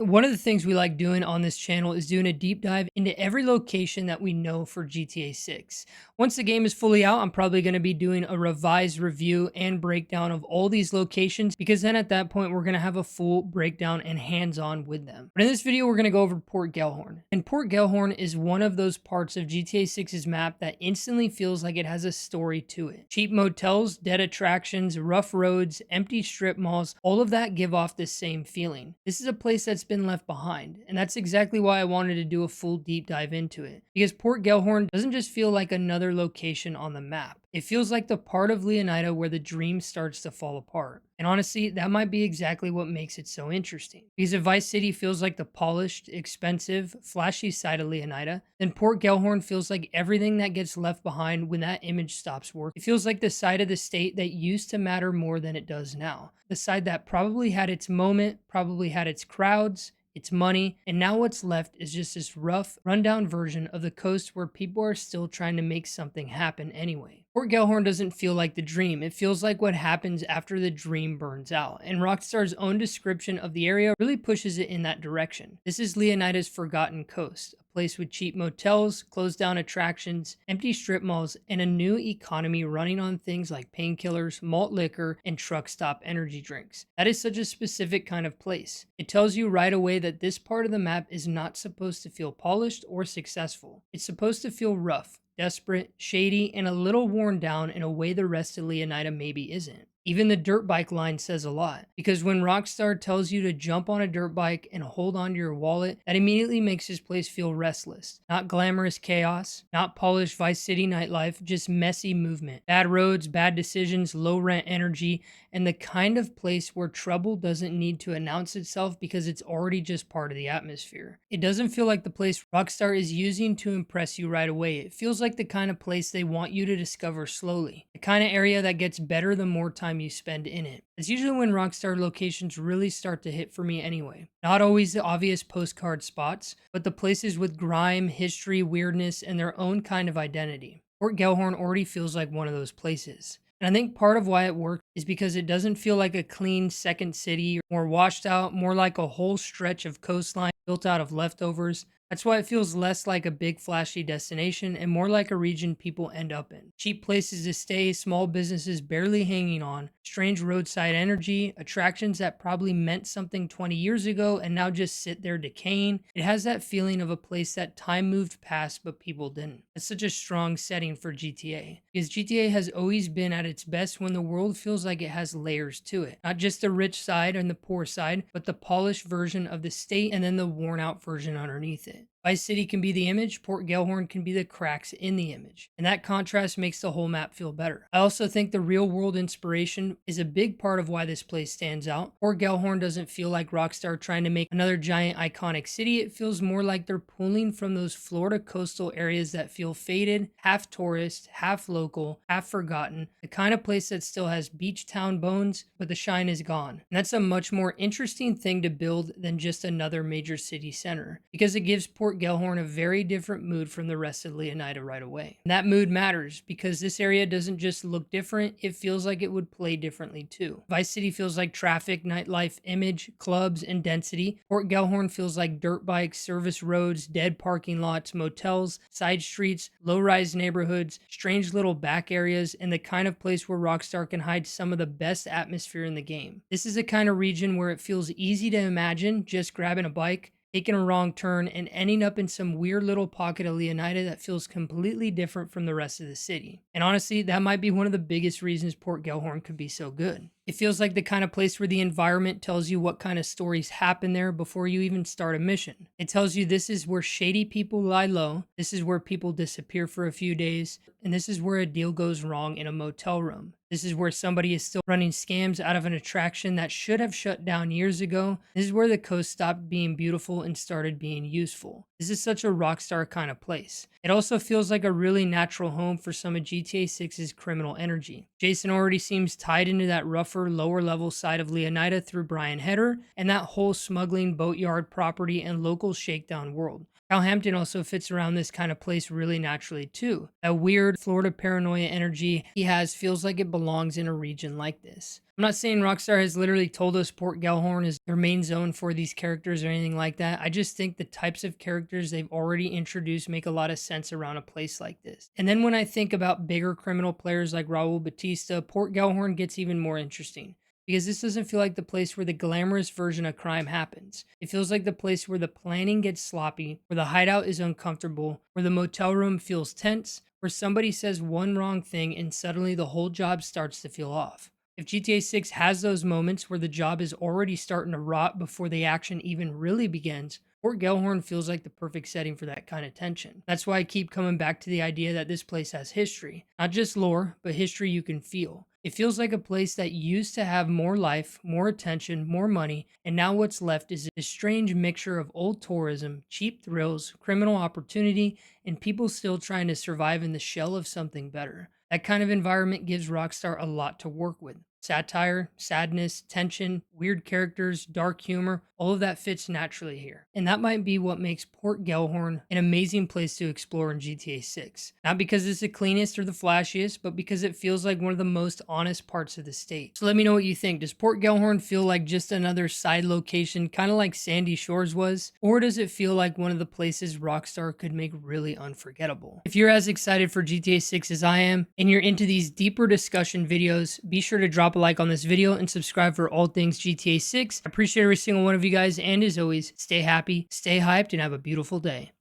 One of the things we like doing on this channel is doing a deep dive into every location that we know for GTA 6. Once the game is fully out, I'm probably going to be doing a revised review and breakdown of all these locations because then at that point we're going to have a full breakdown and hands-on with them. But in this video, we're going to go over Port Gellhorn. And Port Gellhorn is one of those parts of GTA 6's map that instantly feels like it has a story to it. Cheap motels, dead attractions, rough roads, empty strip malls, all of that give off this same feeling. This is a place that's been left behind, and that's exactly why I wanted to do a full deep dive into it, because Port Gellhorn doesn't just feel like another location on the map. It feels like the part of Leonida where the dream starts to fall apart. And honestly, that might be exactly what makes it so interesting. Because if Vice City feels like the polished, expensive, flashy side of Leonida, then Port Gellhorn feels like everything that gets left behind when that image stops working. It feels like the side of the state that used to matter more than it does now. The side that probably had its moment, probably had its crowds, its money, and now what's left is just this rough, rundown version of the coast where people are still trying to make something happen anyway. Port Gellhorn doesn't feel like the dream, it feels like what happens after the dream burns out, and Rockstar's own description of the area really pushes it in that direction. This is Leonida's forgotten coast, a place with cheap motels, closed down attractions, empty strip malls, and a new economy running on things like painkillers, malt liquor, and truck stop energy drinks. That is such a specific kind of place. It tells you right away that this part of the map is not supposed to feel polished or successful. It's supposed to feel rough, desperate, shady, and a little worn down in a way the rest of Leonida maybe isn't. Even the dirt bike line says a lot, because when Rockstar tells you to jump on a dirt bike and hold onto your wallet, that immediately makes this place feel restless. Not glamorous chaos, not polished Vice City nightlife, just messy movement. Bad roads, bad decisions, low rent energy, and the kind of place where trouble doesn't need to announce itself because it's already just part of the atmosphere. It doesn't feel like the place Rockstar is using to impress you right away. It feels like the kind of place they want you to discover slowly. The kind of area that gets better the more time you spend in it. It's usually when Rockstar locations really start to hit for me anyway. Not always the obvious postcard spots, but the places with grime, history, weirdness, and their own kind of identity. Port Gellhorn already feels like one of those places. And I think part of why it works is because it doesn't feel like a clean second city, more washed out, more like a whole stretch of coastline built out of leftovers. That's why it feels less like a big flashy destination and more like a region people end up in. Cheap places to stay, small businesses barely hanging on, strange roadside energy, attractions that probably meant something 20 years ago and now just sit there decaying. It has that feeling of a place that time moved past but people didn't. It's such a strong setting for GTA, because GTA has always been at its best when the world feels like it has layers to it. Not just the rich side and the poor side, but the polished version of the state and then the worn out version underneath it. Vice City can be the image, Port Gellhorn can be the cracks in the image. And that contrast makes the whole map feel better. I also think the real world inspiration is a big part of why this place stands out. Port Gellhorn doesn't feel like Rockstar trying to make another giant iconic city. It feels more like they're pulling from those Florida coastal areas that feel faded, half tourist, half local, half forgotten. The kind of place that still has beach town bones, but the shine is gone. And that's a much more interesting thing to build than just another major city center, because it gives Port Gellhorn a very different mood from the rest of Leonida right away. And that mood matters because this area doesn't just look different, it feels like it would play differently too. Vice City feels like traffic, nightlife, image, clubs, and density. Port Gellhorn feels like dirt bikes, service roads, dead parking lots, motels, side streets, low-rise neighborhoods, strange little back areas, and the kind of place where Rockstar can hide some of the best atmosphere in the game. This is a kind of region where it feels easy to imagine just grabbing a bike, taking a wrong turn, and ending up in some weird little pocket of Leonida that feels completely different from the rest of the city. And honestly, that might be one of the biggest reasons Port Gellhorn could be so good. It feels like the kind of place where the environment tells you what kind of stories happen there before you even start a mission. It tells you this is where shady people lie low, this is where people disappear for a few days, and this is where a deal goes wrong in a motel room. This is where somebody is still running scams out of an attraction that should have shut down years ago. This is where the coast stopped being beautiful and started being useful. This is such a Rockstar kind of place. It also feels like a really natural home for some of GTA 6's criminal energy. Jason already seems tied into that rougher, lower level side of Leonida through Brian Heder and that whole smuggling, boatyard property, and local shakedown world. Kyle Hampton also fits around this kind of place really naturally too. That weird Florida paranoia energy he has feels like it belongs in a region like this. I'm not saying Rockstar has literally told us Port Gellhorn is their main zone for these characters or anything like that. I just think the types of characters they've already introduced make a lot of sense around a place like this. And then when I think about bigger criminal players like Raul Batista, Port Gellhorn gets even more interesting. Because this doesn't feel like the place where the glamorous version of crime happens. It feels like the place where the planning gets sloppy, where the hideout is uncomfortable, where the motel room feels tense, where somebody says one wrong thing and suddenly the whole job starts to feel off. If GTA 6 has those moments where the job is already starting to rot before the action even really begins, Fort Gellhorn feels like the perfect setting for that kind of tension. That's why I keep coming back to the idea that this place has history. Not just lore, but history you can feel. It feels like a place that used to have more life, more attention, more money, and now what's left is a strange mixture of old tourism, cheap thrills, criminal opportunity, and people still trying to survive in the shell of something better. That kind of environment gives Rockstar a lot to work with. Satire, sadness, tension, weird characters, dark humor, all of that fits naturally here. And that might be what makes Port Gellhorn an amazing place to explore in GTA 6. Not because it's the cleanest or the flashiest, but because it feels like one of the most honest parts of the state. So let me know what you think. Does Port Gellhorn feel like just another side location, kind of like Sandy Shores was? Or does it feel like one of the places Rockstar could make really unforgettable? If you're as excited for GTA 6 as I am, and you're into these deeper discussion videos, be sure to drop a like on this video and subscribe for all things GTA 6. I appreciate every single one of you guys, and as always, stay happy, stay hyped, and have a beautiful day.